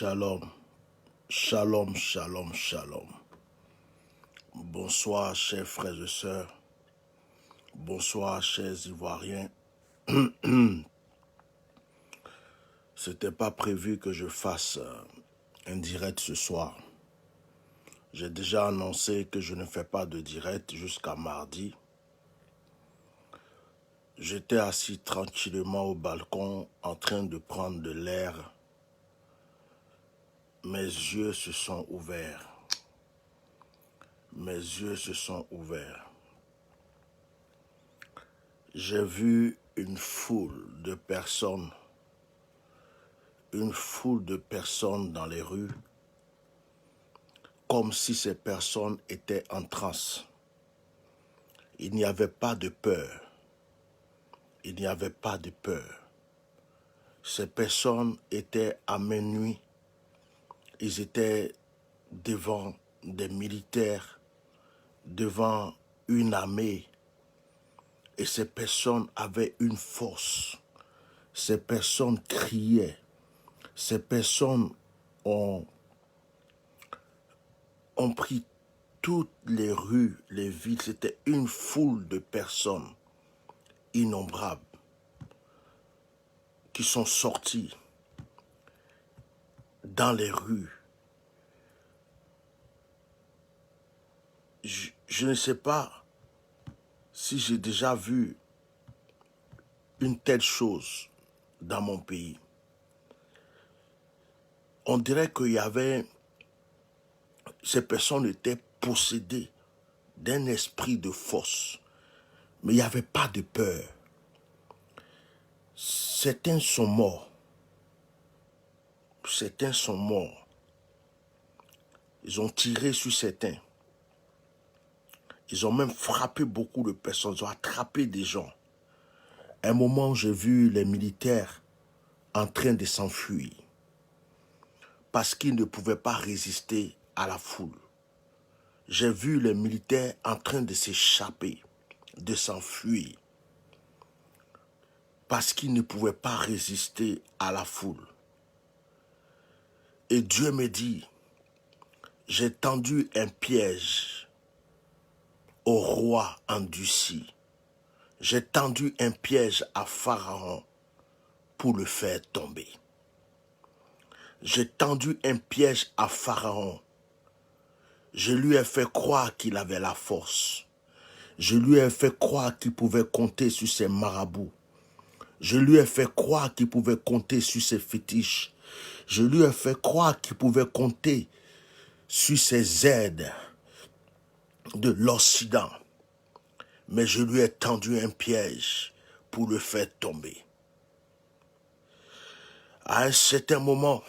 Shalom, shalom, shalom, shalom. Bonsoir, chers frères et sœurs. Bonsoir, chers Ivoiriens. C'était pas prévu que je fasse un direct ce soir. J'ai déjà annoncé que je ne fais pas de direct jusqu'à mardi. J'étais assis tranquillement au balcon en train de prendre de l'air. Mes yeux se sont ouverts. Mes yeux se sont ouverts. J'ai vu une foule de personnes dans les rues, comme si ces personnes étaient en transe. Il n'y avait pas de peur. Il n'y avait pas de peur. Ces personnes étaient à main nue. Ils étaient devant des militaires, devant une armée. Et ces personnes avaient une force. Ces personnes criaient. Ces personnes ont pris toutes les rues, les villes. C'était une foule de personnes innombrables qui sont sorties dans les rues. Je ne sais pas si j'ai déjà vu une telle chose dans mon pays. On dirait qu'il y avait... Ces personnes étaient possédées d'un esprit de force. Mais il n'y avait pas de peur. Certains sont morts. Certains sont morts. Ils ont tiré sur certains. Ils ont même frappé beaucoup de personnes. Ils ont attrapé des gens. À un moment, j'ai vu les militaires en train de s'enfuir. Parce qu'ils ne pouvaient pas résister à la foule. J'ai vu les militaires en train de s'échapper, de s'enfuir. Parce qu'ils ne pouvaient pas résister à la foule. Et Dieu me dit, j'ai tendu un piège au roi endurci. J'ai tendu un piège à Pharaon pour le faire tomber. J'ai tendu un piège à Pharaon. Je lui ai fait croire qu'il avait la force. Je lui ai fait croire qu'il pouvait compter sur ses marabouts. Je lui ai fait croire qu'il pouvait compter sur ses fétiches. Je lui ai fait croire qu'il pouvait compter sur ses aides de l'Occident. Mais je lui ai tendu un piège pour le faire tomber. À un certain moment,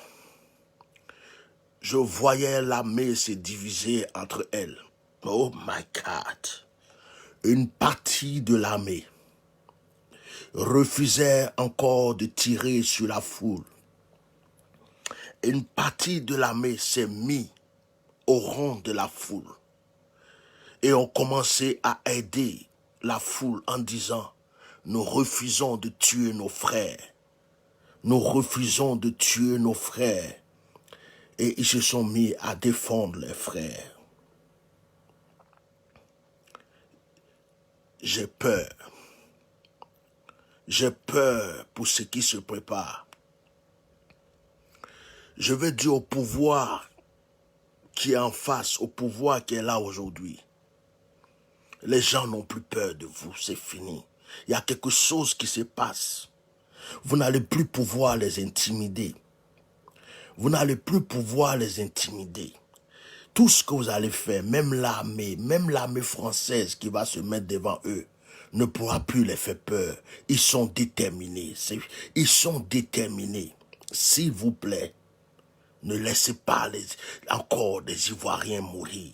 je voyais l'armée se diviser entre elles. Oh my God! Une partie de l'armée refusait encore de tirer sur la foule. Une partie de l'armée s'est mise au rang de la foule. Et ont commencé à aider la foule en disant, nous refusons de tuer nos frères. Nous refusons de tuer nos frères. Et ils se sont mis à défendre les frères. J'ai peur. J'ai peur pour ce qui se prépare. Je veux dire au pouvoir qui est en face, au pouvoir qui est là aujourd'hui. Les gens n'ont plus peur de vous, c'est fini. Il y a quelque chose qui se passe. Vous n'allez plus pouvoir les intimider. Vous n'allez plus pouvoir les intimider. Tout ce que vous allez faire, même l'armée française qui va se mettre devant eux, ne pourra plus les faire peur. Ils sont déterminés. Ils sont déterminés. S'il vous plaît, ne laissez pas encore des Ivoiriens mourir.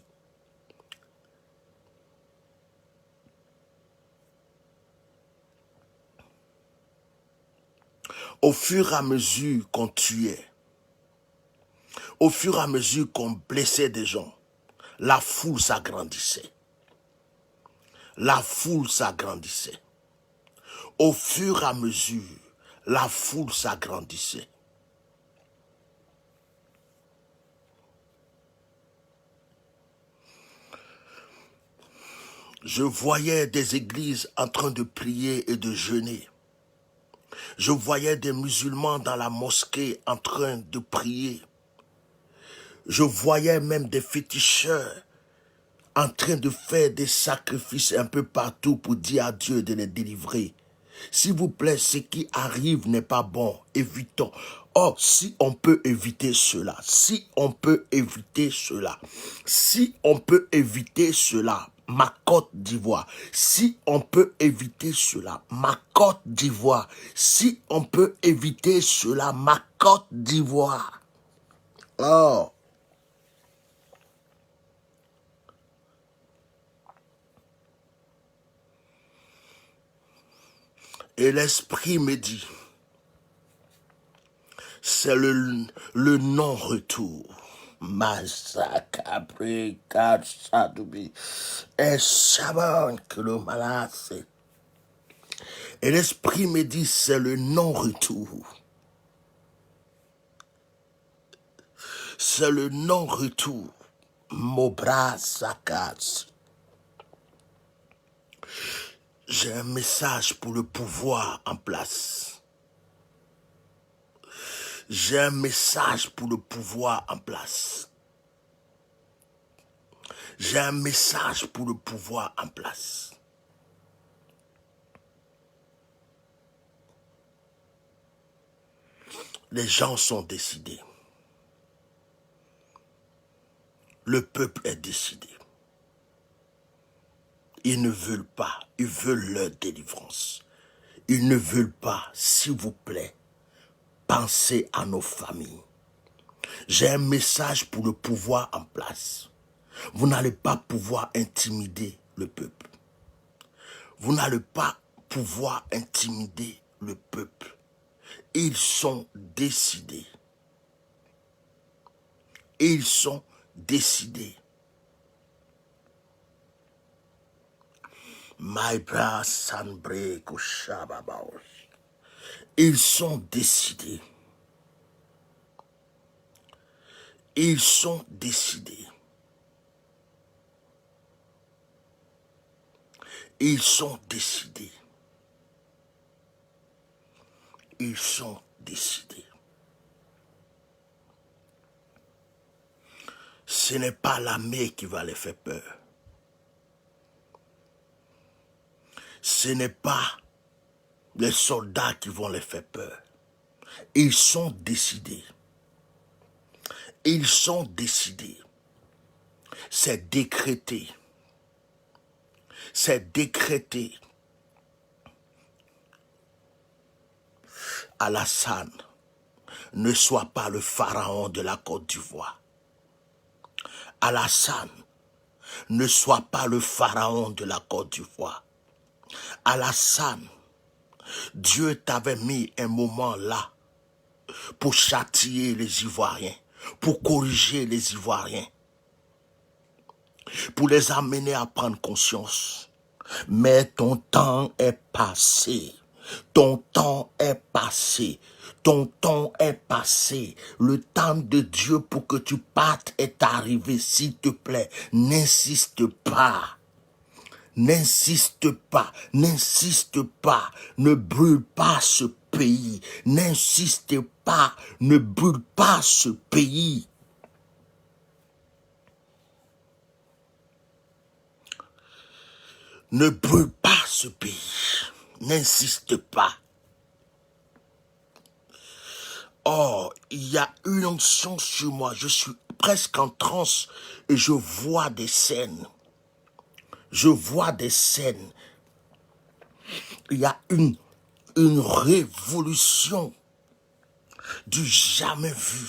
Au fur et à mesure qu'on tuait, au fur et à mesure qu'on blessait des gens, la foule s'agrandissait. La foule s'agrandissait. Au fur et à mesure, la foule s'agrandissait. Je voyais des églises en train de prier et de jeûner. Je voyais des musulmans dans la mosquée en train de prier. Je voyais même des féticheurs en train de faire des sacrifices un peu partout pour dire à Dieu de les délivrer. S'il vous plaît, ce qui arrive n'est pas bon. Évitons. Oh, si on peut éviter cela, si on peut éviter cela, si on peut éviter cela, ma Côte d'Ivoire, si on peut éviter cela, ma Côte d'Ivoire, si on peut éviter cela, ma Côte d'Ivoire. Oh. Et l'Esprit me dit, c'est le non-retour. Masakapri Katsadubi. Et Shaban que le malade. Et l'Esprit me dit, c'est le non-retour. C'est le non-retour. Mobra Sakat. J'ai un message pour le pouvoir en place. J'ai un message pour le pouvoir en place. J'ai un message pour le pouvoir en place. Les gens sont décidés. Le peuple est décidé. Ils ne veulent pas, ils veulent leur délivrance. Ils ne veulent pas, s'il vous plaît, penser à nos familles. J'ai un message pour le pouvoir en place. Vous n'allez pas pouvoir intimider le peuple. Vous n'allez pas pouvoir intimider le peuple. Ils sont décidés. Ils sont décidés. Ils sont décidés. Ils sont décidés. Ils sont décidés. Ils sont décidés. Ce n'est pas l'armée qui va les faire peur. Ce n'est pas les soldats qui vont les faire peur. Ils sont décidés. Ils sont décidés. C'est décrété. C'est décrété. Alassane, ne sois pas le pharaon de la Côte d'Ivoire. Alassane, ne sois pas le pharaon de la Côte d'Ivoire. Alassane, Dieu t'avait mis un moment là pour châtier les Ivoiriens, pour corriger les Ivoiriens, pour les amener à prendre conscience. Mais ton temps est passé. Ton temps est passé. Ton temps est passé. Le temps de Dieu pour que tu partes est arrivé. S'il te plaît, n'insiste pas. N'insiste pas, n'insiste pas, ne brûle pas ce pays, n'insiste pas, ne brûle pas ce pays. Ne brûle pas ce pays, n'insiste pas. Oh, il y a une onction sur moi, je suis presque en transe et je vois des scènes. Je vois des scènes. Il y a une révolution du jamais vu.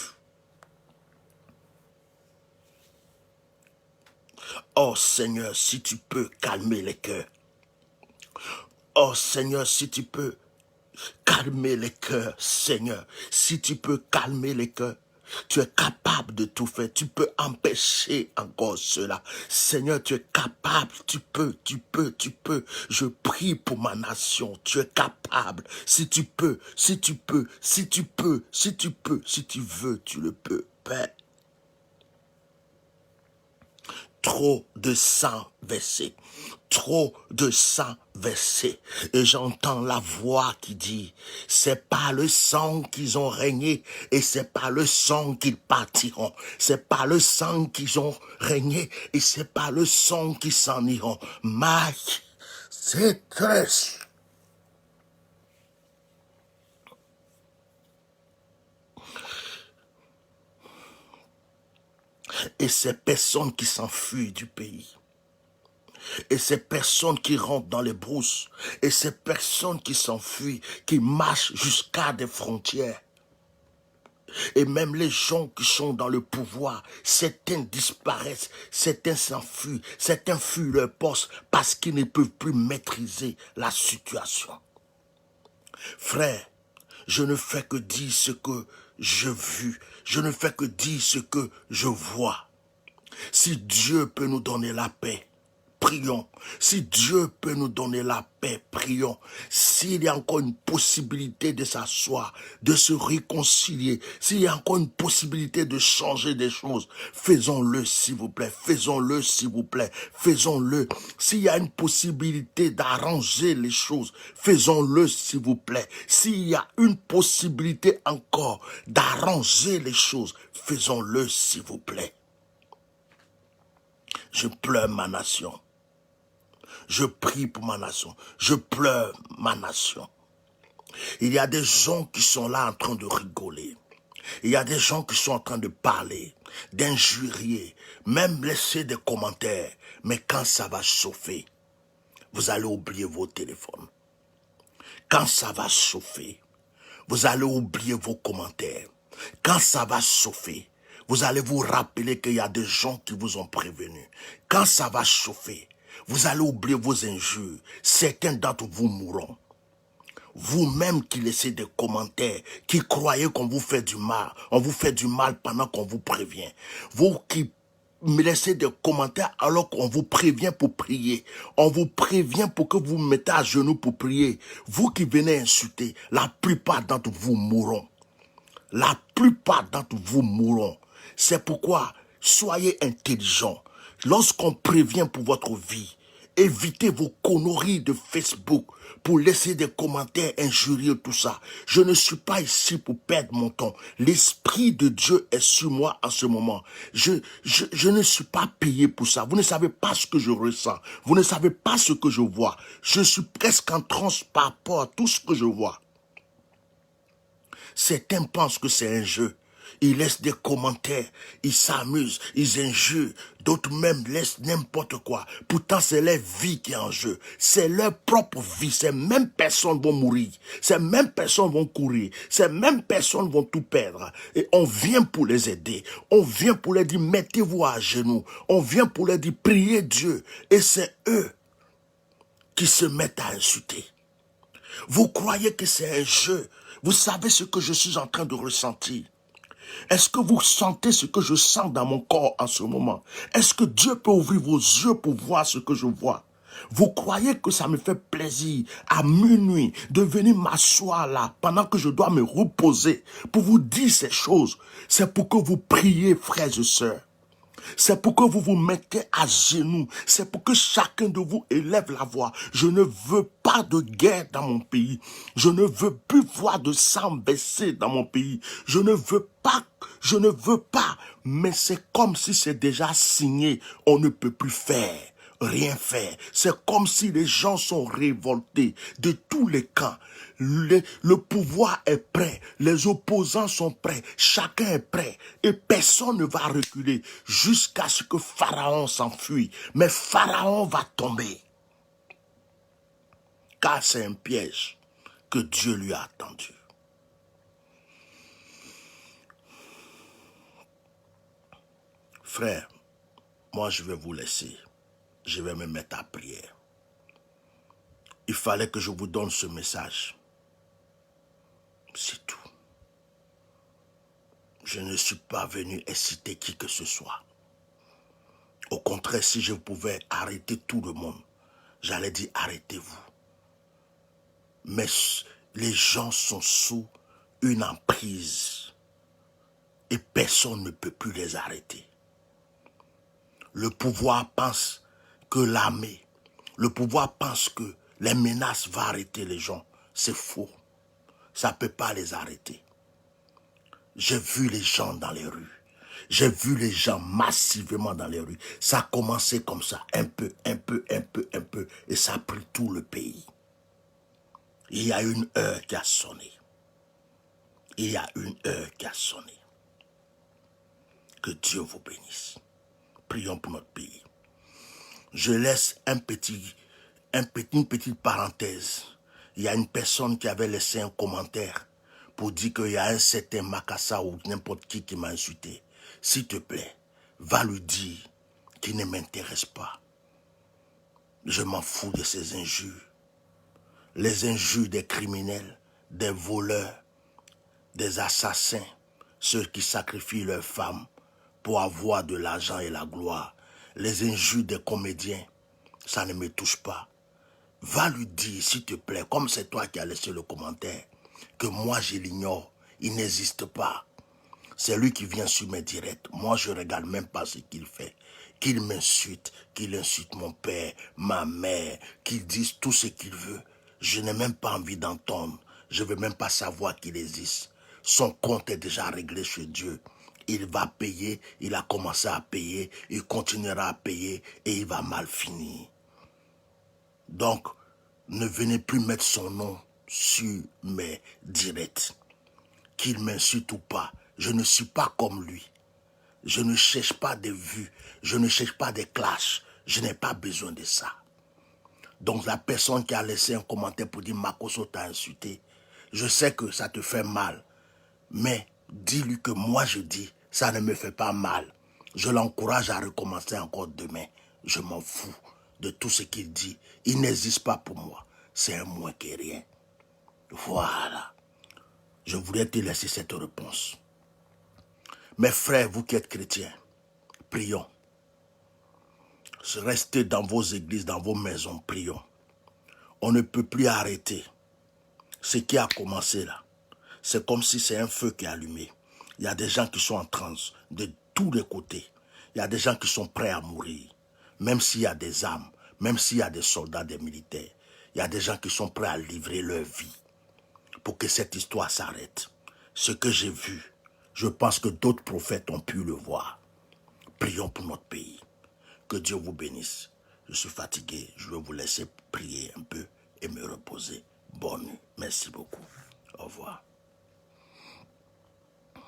Oh Seigneur, si tu peux calmer les cœurs. Oh Seigneur, si tu peux calmer les cœurs, Seigneur. Si tu peux calmer les cœurs. Tu es capable de tout faire. Tu peux empêcher encore cela. Seigneur, tu es capable. Tu peux. Je prie pour ma nation. Tu es capable. Si tu peux, si tu veux, tu le peux. Père. Trop de sang versé. trop de sang versé. Et j'entends la voix qui dit, c'est par le sang qu'ils ont régné et c'est par le sang qu'ils partiront. C'est par le sang qu'ils ont régné et c'est par le sang qu'ils s'en iront. Mike, c'est triste. Et ces personnes qui s'enfuient du pays, et ces personnes qui rentrent dans les brousses, et ces personnes qui s'enfuient, qui marchent jusqu'à des frontières, et même les gens qui sont dans le pouvoir, certains disparaissent, certains s'enfuient, certains fuient leur poste parce qu'ils ne peuvent plus maîtriser la situation. Frère, je ne fais que dire ce que je vis, je ne fais que dire ce que je vois. Si Dieu peut nous donner la paix, prions. Si Dieu peut nous donner la paix, prions. S'il y a encore une possibilité de s'asseoir, de se réconcilier, s'il y a encore une possibilité de changer des choses, faisons-le s'il vous plaît, faisons-le s'il vous plaît, faisons-le. S'il y a une possibilité d'arranger les choses, faisons-le s'il vous plaît. S'il y a une possibilité encore d'arranger les choses, faisons-le s'il vous plaît. Je pleure ma nation. Je prie pour ma nation. Je pleure ma nation. Il y a des gens qui sont là en train de rigoler. Il y a des gens qui sont en train de parler, d'injurier, même laisser des commentaires. Mais quand ça va chauffer, vous allez oublier vos téléphones. Quand ça va chauffer, vous allez oublier vos commentaires. Quand ça va chauffer, vous allez vous rappeler qu'il y a des gens qui vous ont prévenu. Quand ça va chauffer, vous allez oublier vos injures. Certains d'entre vous mourront. Vous-même qui laissez des commentaires, qui croyez qu'on vous fait du mal, on vous fait du mal pendant qu'on vous prévient. Vous qui me laissez des commentaires alors qu'on vous prévient pour prier. On vous prévient pour que vous vous mettez à genoux pour prier. Vous qui venez insulter, la plupart d'entre vous mourront. La plupart d'entre vous mourront. C'est pourquoi, soyez intelligents. Lorsqu'on prévient pour votre vie, évitez vos conneries de Facebook pour laisser des commentaires injurieux, tout ça. Je ne suis pas ici pour perdre mon temps. L'Esprit de Dieu est sur moi en ce moment. Je ne suis pas payé pour ça. Vous ne savez pas ce que je ressens. Vous ne savez pas ce que je vois. Je suis presque en transe par rapport à tout ce que je vois. Certains pensent que c'est un jeu. Ils laissent des commentaires, ils s'amusent, ils injurent. D'autres même laissent n'importe quoi. Pourtant, c'est leur vie qui est en jeu. C'est leur propre vie. Ces mêmes personnes vont mourir. Ces mêmes personnes vont courir. Ces mêmes personnes vont tout perdre. Et on vient pour les aider. On vient pour leur dire, mettez-vous à genoux. On vient pour leur dire, priez Dieu. Et c'est eux qui se mettent à insulter. Vous croyez que c'est un jeu. Vous savez ce que je suis en train de ressentir. Est-ce que vous sentez ce que je sens dans mon corps en ce moment? Est-ce que Dieu peut ouvrir vos yeux pour voir ce que je vois? Vous croyez que ça me fait plaisir à minuit de venir m'asseoir là pendant que je dois me reposer pour vous dire ces choses? C'est pour que vous priez, frères et sœurs. C'est pour que vous vous mettez à genoux. C'est pour que chacun de vous élève la voix. Je ne veux pas de guerre dans mon pays. Je ne veux plus voir de sang baisser dans mon pays. Je ne veux pas. Mais c'est comme si c'est déjà signé. On ne peut plus rien faire. C'est comme si les gens sont révoltés de tous les camps. Le pouvoir est prêt, les opposants sont prêts, chacun est prêt et personne ne va reculer jusqu'à ce que Pharaon s'enfuit. Mais Pharaon va tomber car c'est un piège que Dieu lui a tendu. Frère, moi je vais vous laisser, je vais me mettre à prière. Il fallait que je vous donne ce message. C'est tout. Je ne suis pas venu inciter qui que ce soit. Au contraire, si je pouvais arrêter tout le monde, j'allais dire arrêtez-vous. Mais les gens sont sous une emprise et personne ne peut plus les arrêter. Le pouvoir pense que l'armée, Le pouvoir pense que les menaces vont arrêter les gens. C'est faux. Ça ne peut pas les arrêter. J'ai vu les gens dans les rues. J'ai vu les gens massivement dans les rues. Ça a commencé comme ça, un peu, et ça a pris tout le pays. Il y a une heure qui a sonné. Il y a une heure qui a sonné. Que Dieu vous bénisse. Prions pour notre pays. Je laisse une petite parenthèse. Il y a une personne qui avait laissé un commentaire pour dire qu'il y a un certain Makassa ou n'importe qui m'a insulté. S'il te plaît, va lui dire qu'il ne m'intéresse pas. Je m'en fous de ces injures. Les injures des criminels, des voleurs, des assassins, ceux qui sacrifient leurs femmes pour avoir de l'argent et la gloire. Les injures des comédiens, ça ne me touche pas. Va lui dire, s'il te plaît, comme c'est toi qui as laissé le commentaire, que moi je l'ignore, il n'existe pas. C'est lui qui vient sur mes directs. Moi, je ne regarde même pas ce qu'il fait. Qu'il m'insulte, qu'il insulte mon père, ma mère, qu'il dise tout ce qu'il veut. Je n'ai même pas envie d'entendre. Je ne veux même pas savoir qu'il existe. Son compte est déjà réglé chez Dieu. Il va payer, il a commencé à payer, il continuera à payer et il va mal finir. Donc, ne venez plus mettre son nom sur mes directs. Qu'il m'insulte ou pas, je ne suis pas comme lui. Je ne cherche pas des vues, je ne cherche pas des clashs. Je n'ai pas besoin de ça. Donc la personne qui a laissé un commentaire pour dire Makosso t'a insulté, je sais que ça te fait mal. Mais dis-lui que moi je dis, ça ne me fait pas mal. Je l'encourage à recommencer encore demain. Je m'en fous de tout ce qu'il dit. Il n'existe pas pour moi. C'est un moins que rien. Voilà. Je voulais te laisser cette réponse. Mes frères, vous qui êtes chrétiens, prions. Restez dans vos églises, dans vos maisons, prions. On ne peut plus arrêter ce qui a commencé là. C'est comme si c'est un feu qui est allumé. Il y a des gens qui sont en transe de tous les côtés. Il y a des gens qui sont prêts à mourir. Même s'il y a des armes, même s'il y a des soldats, des militaires. Il y a des gens qui sont prêts à livrer leur vie pour que cette histoire s'arrête. Ce que j'ai vu, je pense que d'autres prophètes ont pu le voir. Prions pour notre pays. Que Dieu vous bénisse. Je suis fatigué. Je vais vous laisser prier un peu et me reposer. Bonne nuit. Merci beaucoup. Au revoir.